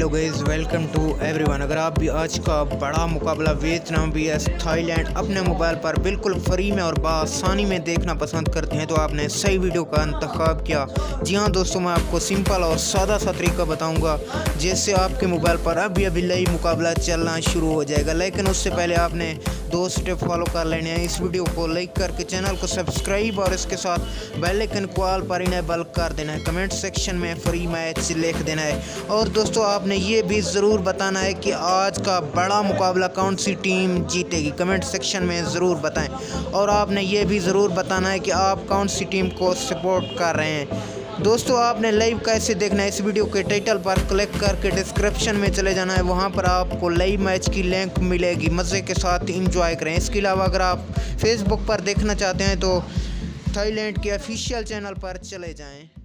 Hello guys, welcome to everyone. अगर आप भी आज का बड़ा मुकाबला वियतनाम vs थाईलैंड अपने मोबाइल पर बिल्कुल फ्री में और बआसानी में देखना पसंद करते हैं तो आपने सही वीडियो का इंतखाब किया। जी हाँ दोस्तों, मैं आपको सिंपल और सादा सा तरीका बताऊंगा जिससे आपके मोबाइल पर अभी लाइव मुकाबला चलना शुरू हो जाएगा। लेकिन उससे पहले आपने 2 स्टेप फॉलो कर लेने हैं। इस वीडियो को लाइक करके चैनल को सब्सक्राइब और इसके साथ बेल आइकन को ऑल पर इनेबल कर देना है। कमेंट सेक्शन में फ्री मैच लिख देना है और दोस्तों आपने ये भी ज़रूर बताना है कि आज का बड़ा मुकाबला कौन सी टीम जीतेगी। कमेंट सेक्शन में ज़रूर बताएं और आपने ये भी ज़रूर बताना है कि आप कौन सी टीम को सपोर्ट कर रहे हैं। दोस्तों आपने लाइव कैसे देखना है, इस वीडियो के टाइटल पर क्लिक करके डिस्क्रिप्शन में चले जाना है। वहां पर आपको लाइव मैच की लिंक मिलेगी। मज़े के साथ एंजॉय करें। इसके अलावा अगर आप फेसबुक पर देखना चाहते हैं तो थाईलैंड के ऑफिशियल चैनल पर चले जाएं।